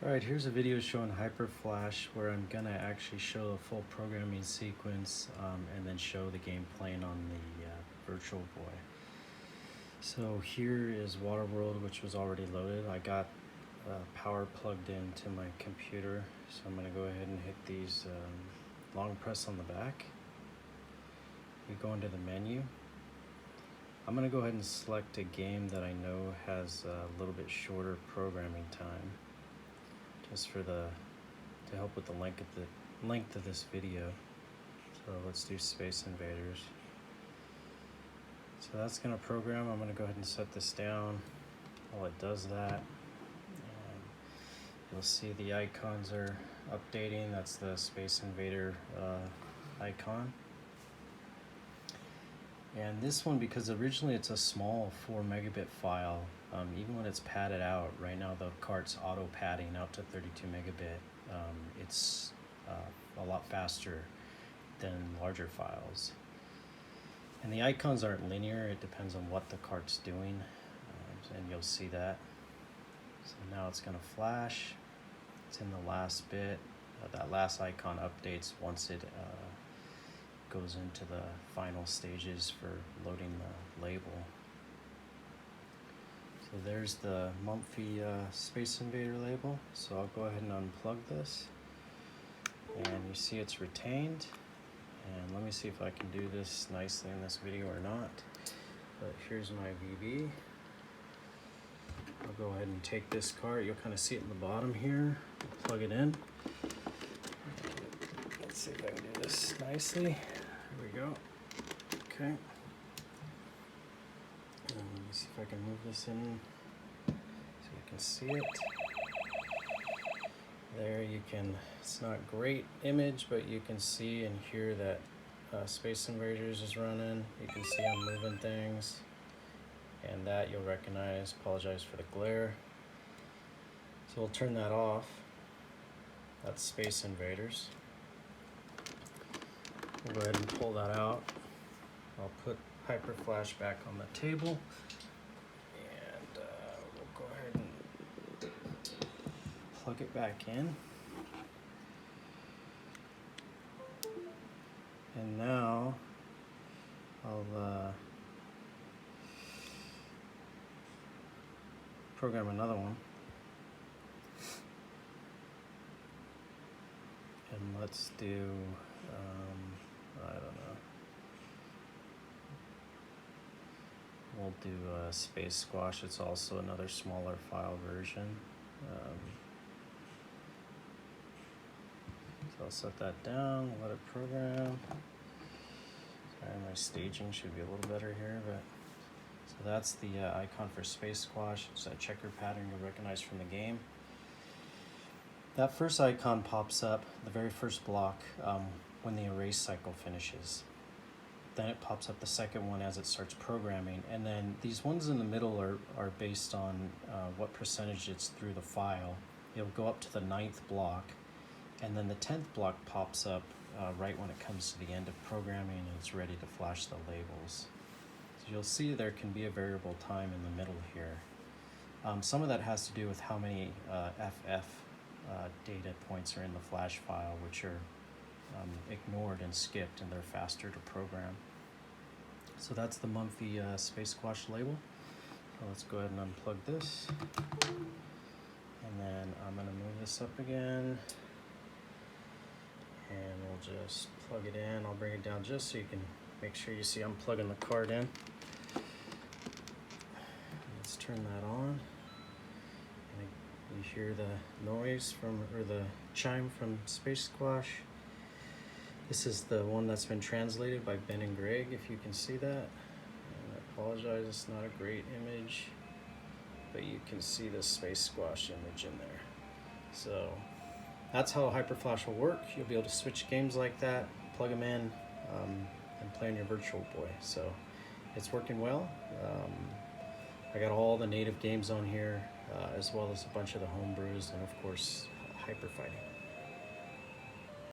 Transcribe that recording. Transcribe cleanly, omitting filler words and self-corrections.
Alright, here's a video showing HyperFlash where I'm gonna actually show a full programming sequence and then show the game playing on the Virtual Boy. So here is Waterworld, which was already loaded. I got power plugged into my computer, so I'm gonna go ahead and hit these long press on the back. You go into the menu. I'm gonna go ahead and select a game that I know has a little bit shorter programming time, just for to help with the length of this video. So let's do Space Invaders. So that's gonna program. I'm gonna go ahead and set this down while it does that. And you'll see the icons are updating. That's the Space Invader icon. And this one, because originally it's a small 4 megabit file, even when it's padded out, right now the cart's auto padding out to 32 megabit. It's a lot faster than larger files. And the icons aren't linear, it depends on what the cart's doing, and you'll see that. So now it's gonna flash, it's in the last bit. That last icon updates once it goes into the final stages for loading the label. So there's the Mumphy Space Invader label. So I'll go ahead and unplug this. And you see it's retained. And let me see if I can do this nicely in this video or not. But here's my VB. I'll go ahead and take this cart. You'll kind of see it in the bottom here. Plug it in. Let's see if I can do this nicely. There we go. Okay. Let me see if I can move this in so you can see it. There you can, it's not great image, but you can see and hear that Space Invaders is running. You can see I'm moving things. And that you'll recognize. Apologize for the glare. So we'll turn that off. That's Space Invaders. We'll go ahead and pull that out. I'll put HyperFlash back on the table. And we'll go ahead and plug it back in. And now I'll program another one. And let's do, I don't know. We'll do Space Squash. It's also another smaller file version. So I'll set that down, let it program. Sorry, my staging should be a little better here, but so that's the icon for Space Squash. It's a checker pattern you'll recognize from the game. That first icon pops up, the very first block, when the erase cycle finishes. Then it pops up the second one as it starts programming. And then these ones in the middle are based on what percentage it's through the file. It'll go up to the 9th block. And then the 10th block pops up right when it comes to the end of programming and it's ready to flash the labels. So you'll see there can be a variable time in the middle here. Some of that has to do with how many FF data points are in the flash file, which are ignored and skipped, and they're faster to program. So that's the Mumphy Space Squash label. So let's go ahead and unplug this. And then I'm gonna move this up again. And we'll just plug it in. I'll bring it down just so you can make sure you see I'm plugging the card in. Let's turn that on. And you hear the noise from, or the chime from Space Squash. This is the one that's been translated by Ben and Greg, if you can see that. And I apologize, it's not a great image, but you can see the Space Squash image in there. So that's how HyperFlash will work. You'll be able to switch games like that, plug them in, and play on your Virtual Boy. So it's working well. I got all the native games on here, as well as a bunch of the homebrews, and of course, Hyper Fighting.